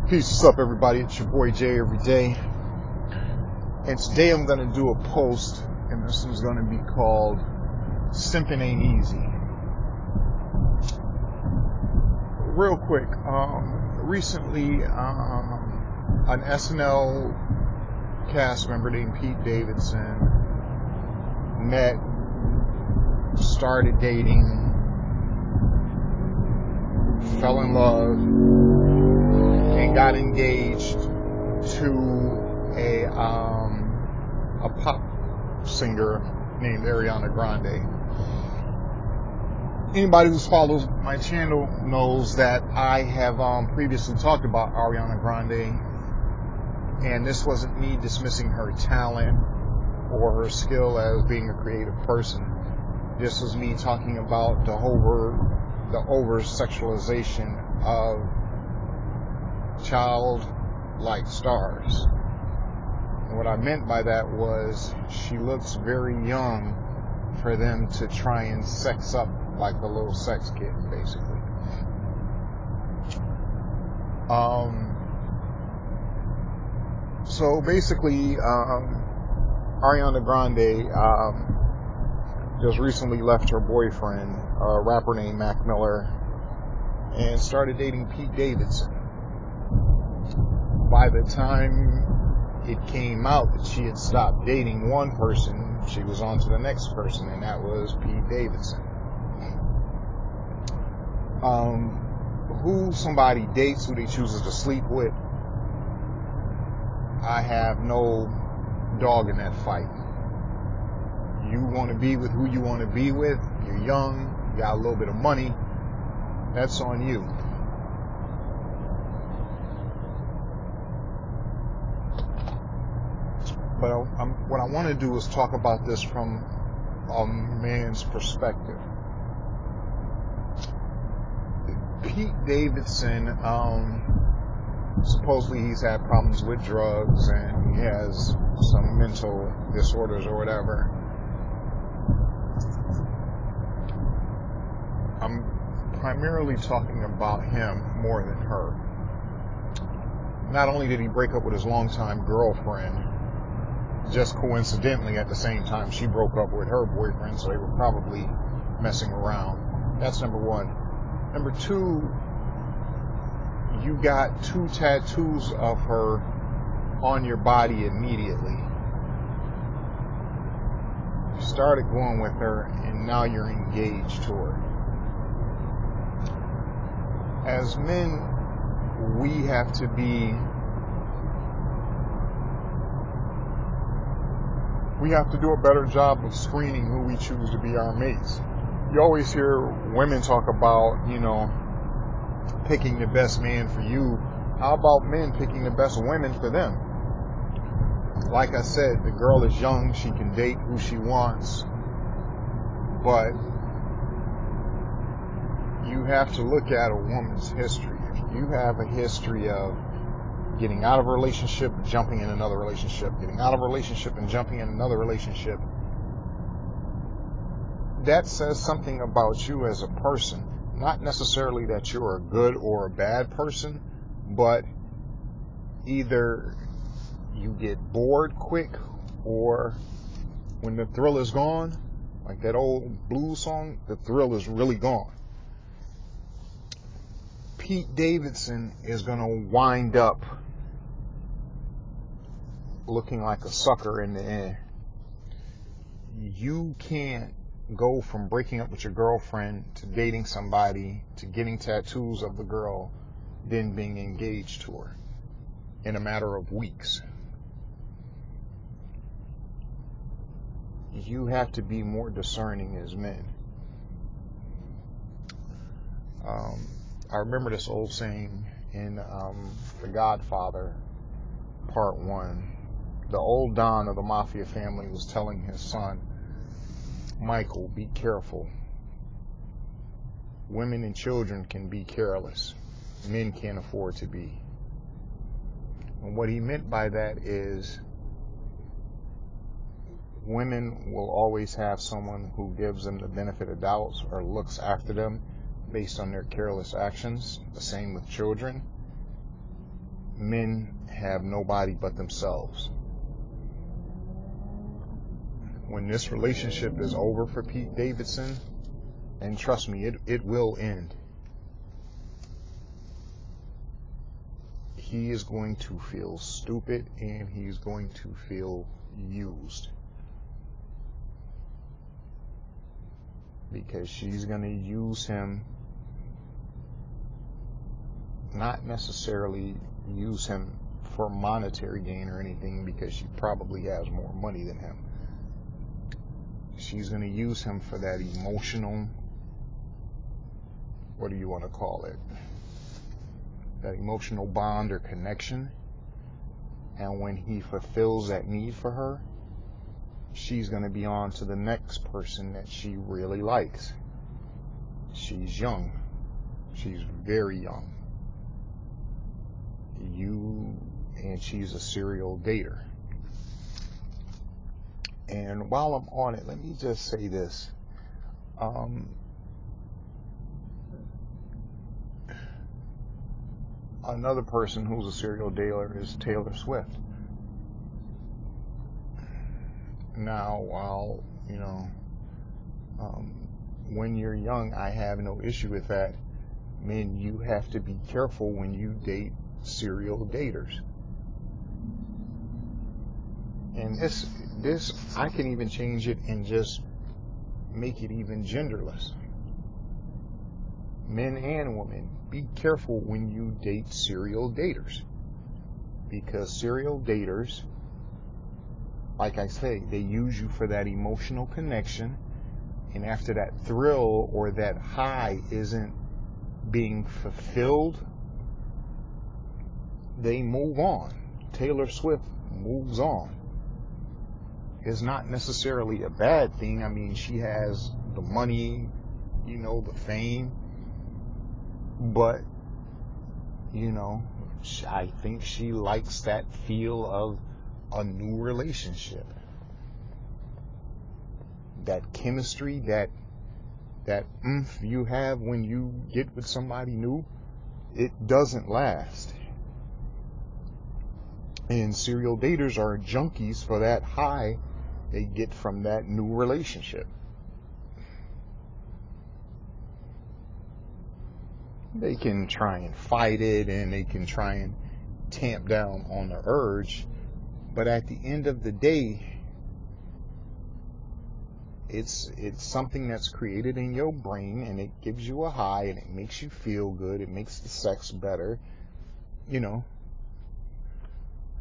Peace, what's up everybody? It's your boy Jay everyday. And today I'm going to do a post, and this one's going to be called Simpin Ain't Easy. Real quick, recently an SNL cast member named Pete Davidson met, started dating, fell in love, and got engaged to a pop singer named Ariana Grande. Anybody who follows my channel knows that I have previously talked about Ariana Grande, and this wasn't me dismissing her talent or her skill as being a creative person. This was me talking about the over sexualization of childlike stars. And what I meant by that was she looks very young for them to try and sex up like a little sex kid, basically. So basically, Ariana Grande just recently left her boyfriend, a rapper named Mac Miller, and started dating Pete Davidson. By the time it came out that she had stopped dating one person, she was on to the next person, and that was Pete Davidson. Who somebody dates, who they chooses to sleep with, I have no dog in that fight. You want to be with who you want to be with. You're young, you got a little bit of money, that's on you. But what I want to do is talk about this from a man's perspective. Pete Davidson, supposedly he's had problems with drugs and he has some mental disorders or whatever. I'm primarily talking about him more than her. Not only did he break up with his longtime girlfriend, just coincidentally at the same time she broke up with her boyfriend, so they were probably messing around. That's number one. Number two, you got 2 tattoos of her on your body immediately. You started going with her and now you're engaged to her. As men, we have to do a better job of screening who we choose to be our mates. You always hear women talk about, picking the best man for you. How about men picking the best women for them? Like I said, the girl is young, she can date who she wants, but you have to look at a woman's history. If you have a history of getting out of a relationship, jumping in another relationship, getting out of a relationship and jumping in another relationship, that says something about you as a person. Not necessarily that you're a good or a bad person, but either you get bored quick, or when the thrill is gone, like that old blues song, the thrill is really gone. Pete Davidson is going to wind up looking like a sucker in the end. You can't go from breaking up with your girlfriend to dating somebody to getting tattoos of the girl, then being engaged to her in a matter of weeks. You have to be more discerning as men. I remember this old saying in The Godfather, Part 1. The old Don of the Mafia family was telling his son, Michael, be careful. Women and children can be careless. Men can't afford to be. And what he meant by that is women will always have someone who gives them the benefit of doubt or looks after them based on their careless actions. The same with children. men have nobody but themselves. When this relationship is over for Pete Davidson, and trust me, it will end, he is going to feel stupid and he's going to feel used. Because she's going to use him, not necessarily use him for monetary gain or anything, because she probably has more money than him. She's going to use him for that emotional, what do you want to call it? That emotional bond or connection. And when he fulfills that need for her, she's going to be on to the next person that she really likes. She's young. She's very young. And she's a serial dater. And while I'm on it, let me just say this. Another person who's a serial dater is Taylor Swift. Now, while, when you're young, I have no issue with that. Men, you have to be careful when you date serial daters. And this, I can even change it and just make it even genderless. Men and women, be careful when you date serial daters. Because serial daters, like I say, they use you for that emotional connection. And after that thrill or that high isn't being fulfilled, they move on. Taylor Swift moves on. It's not necessarily a bad thing. I mean, she has the money, the fame. But, I think she likes that feel of a new relationship. That chemistry, that oomph you have when you get with somebody new, it doesn't last. And serial daters are junkies for that high they get from that new relationship. They can try and fight it, and they can try and tamp down on the urge, but at the end of the day, it's something that's created in your brain, and it gives you a high, and it makes you feel good. It makes the sex better, for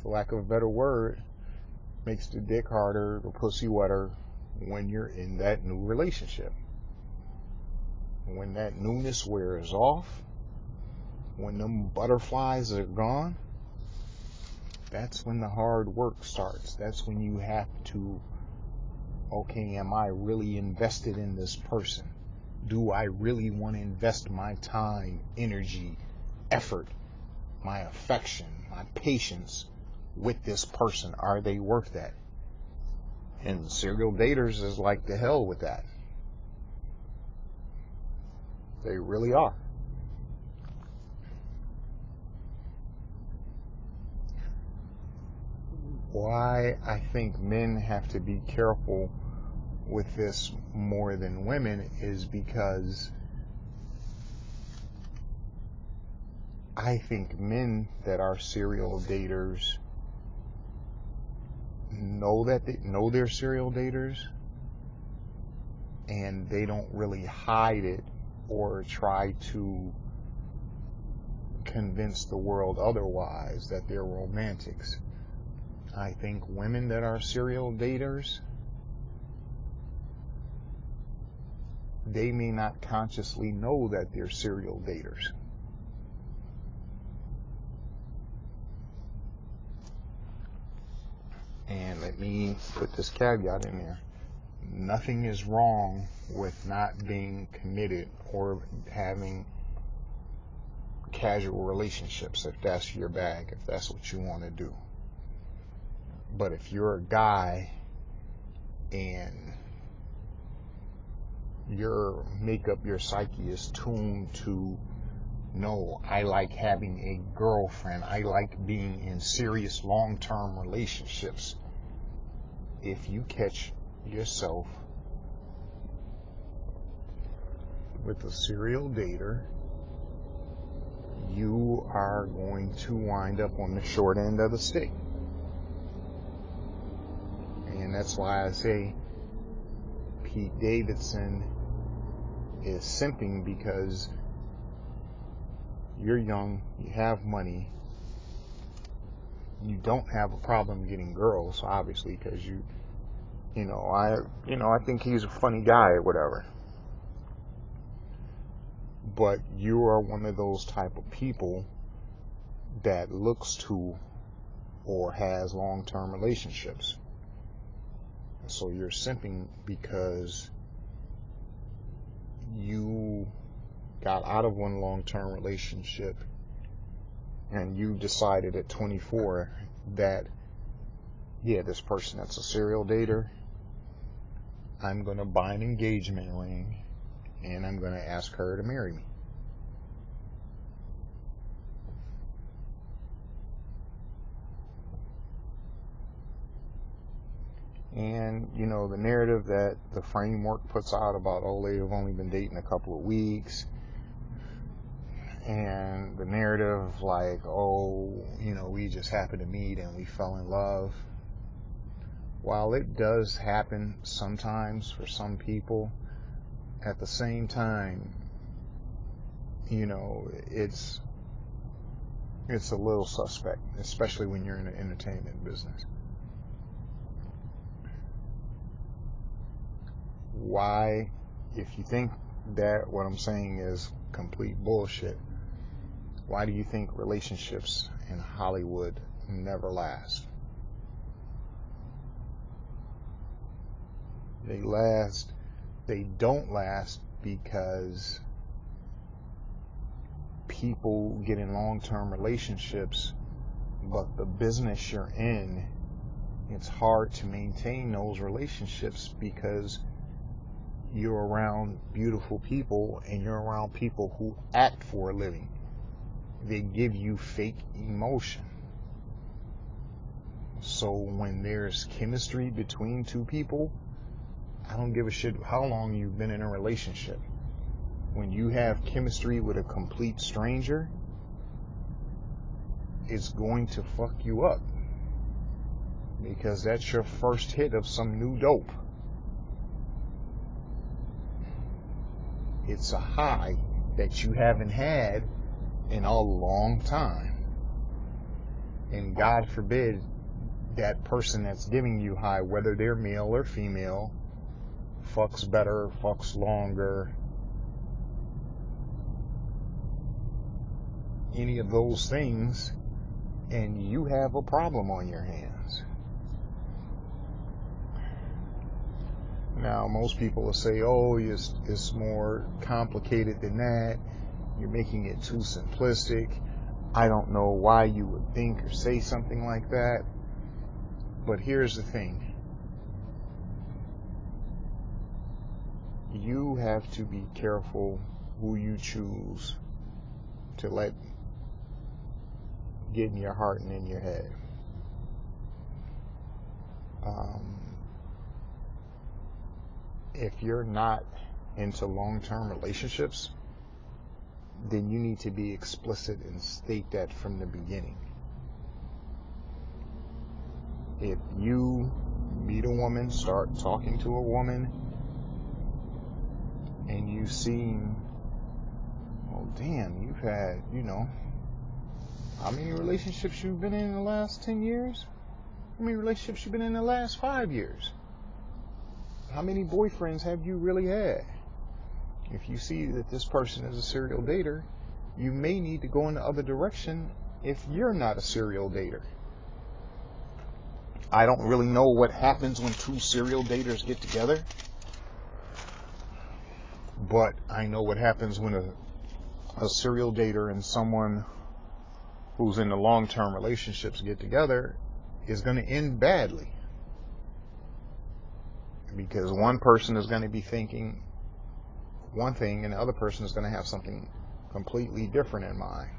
lack of a better word, makes the dick harder, the pussy wetter when you're in that new relationship. When that newness wears off, when them butterflies are gone, that's when the hard work starts. That's when you have to, okay, am I really invested in this person? Do I really want to invest my time, energy, effort, my affection, my patience with this person? Are they worth that? And serial daters is like the hell with that. They really are. Why I think men have to be careful with this more than women is because I think men that are serial daters know they're serial daters, and they don't really hide it or try to convince the world otherwise that they're romantics. I think women that are serial daters, they may not consciously know that they're serial daters. And let me put this caveat in there. Nothing is wrong with not being committed or having casual relationships if that's your bag, if that's what you want to do. But if you're a guy and your psyche is tuned to No, I like having a girlfriend. I like being in serious long-term relationships. If you catch yourself with a serial dater, you are going to wind up on the short end of the stick. And that's why I say Pete Davidson is simping, because you're young, you have money, you don't have a problem getting girls, obviously, because I think he's a funny guy or whatever. But you are one of those type of people that looks to or has long-term relationships. So you're simping because you got out of one long-term relationship and you decided at 24 that, yeah, this person that's a serial dater, I'm going to buy an engagement ring and I'm going to ask her to marry me. And, the narrative that the framework puts out about, oh, they've only been dating a couple of weeks, and the narrative like, oh, we just happened to meet and we fell in love. While it does happen sometimes for some people, at the same time, it's a little suspect, especially when you're in the entertainment business. Why, if you think that what I'm saying is complete bullshit, why do you think relationships in Hollywood never last? They don't last because people get in long-term relationships, but the business you're in, it's hard to maintain those relationships because you're around beautiful people and you're around people who act for a living. They give you fake emotion. So when there's chemistry between two people, I don't give a shit how long you've been in a relationship. When you have chemistry with a complete stranger, it's going to fuck you up, because that's your first hit of some new dope. It's a high that you haven't had in a long time. And God forbid that person that's giving you high, whether they're male or female, fucks better, fucks longer, any of those things, and you have a problem on your hands. Now, most people will say, oh, it's more complicated than that. You're making it too simplistic. I don't know why you would think or say something like that. But here's the thing. You have to be careful who you choose to let get in your heart and in your head. If you're not into long-term relationships, then you need to be explicit and state that from the beginning. If you meet a woman, start talking to a woman, and you seem, oh damn, you've had, how many relationships you've been in the last 10 years? How many relationships you've been in the last 5 years? How many boyfriends have you really had? If you see that this person is a serial dater, you may need to go in the other direction if you're not a serial dater. I don't really know what happens when two serial daters get together, but I know what happens when a serial dater and someone who's in a long-term relationships get together is going to end badly. Because one person is going to be thinking one thing and the other person is going to have something completely different in mine.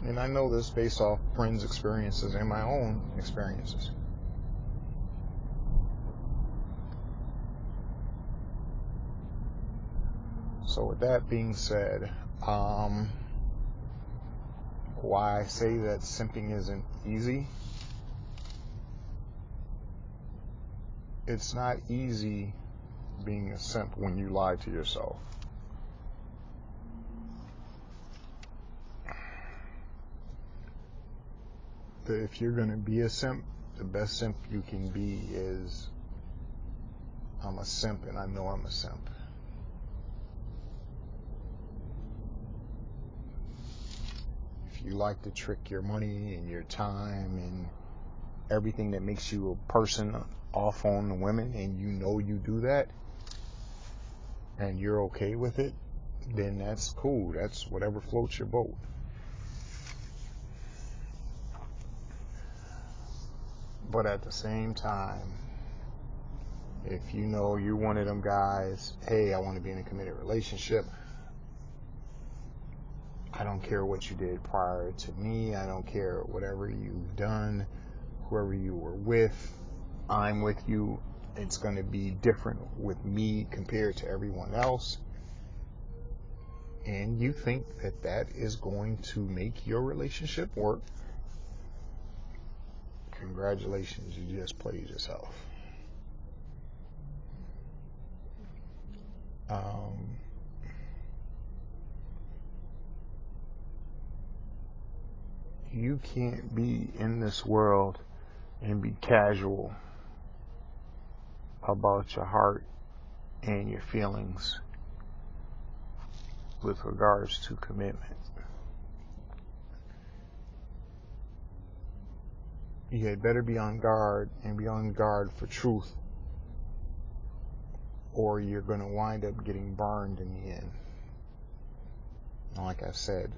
And I know this based off friends' experiences and my own experiences. So with that being said, why I say that simping isn't easy? It's not easy being a simp when you lie to yourself. If you're going to be a simp, the best simp you can be is, I'm a simp and I know I'm a simp. If you like to trick your money and your time and everything that makes you a person off on the women, and you know you do that and you're okay with it, then that's cool. That's whatever floats your boat. But at the same time, if you know you're one of them guys, hey, I want to be in a committed relationship, I don't care what you did prior to me, I don't care whatever you've done, whoever you were with, I'm with you. It's going to be different with me compared to everyone else. And you think that that is going to make your relationship work, congratulations, you just played yourself. You can't be in this world and be casual about your heart and your feelings with regards to commitment. You had better be on guard, and be on guard for truth, or you're going to wind up getting burned in the end. And like I said,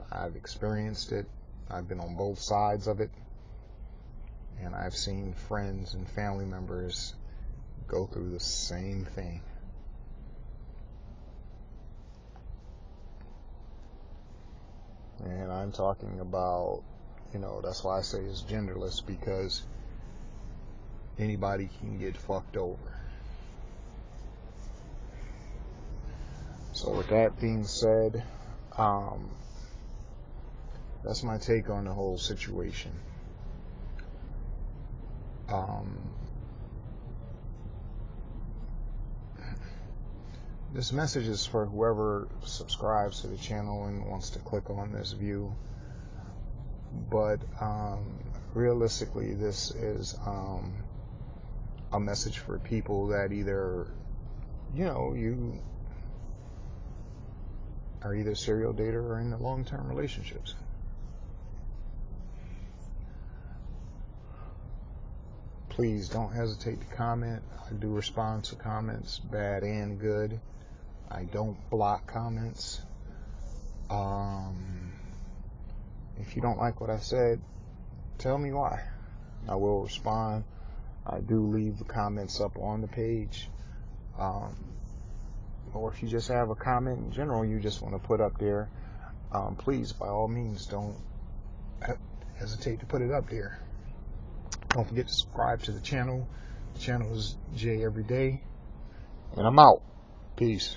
I've experienced it. I've been on both sides of it, and I've seen friends and family members go through the same thing. And I'm talking about, that's why I say it's genderless, because anybody can get fucked over. So with that being said, that's my take on the whole situation. This message is for whoever subscribes to the channel and wants to click on this view. But realistically, this is a message for people that either, you are either serial dater or in the long-term relationships. Please don't hesitate to comment. I do respond to comments, bad and good. I don't block comments. If you don't like what I said, tell me why. I will respond. I do leave the comments up on the page. Or if you just have a comment in general you just want to put up there, please, by all means, don't hesitate to put it up there. Don't forget to subscribe to the channel. The channel is Jay Everyday. And I'm out. Peace.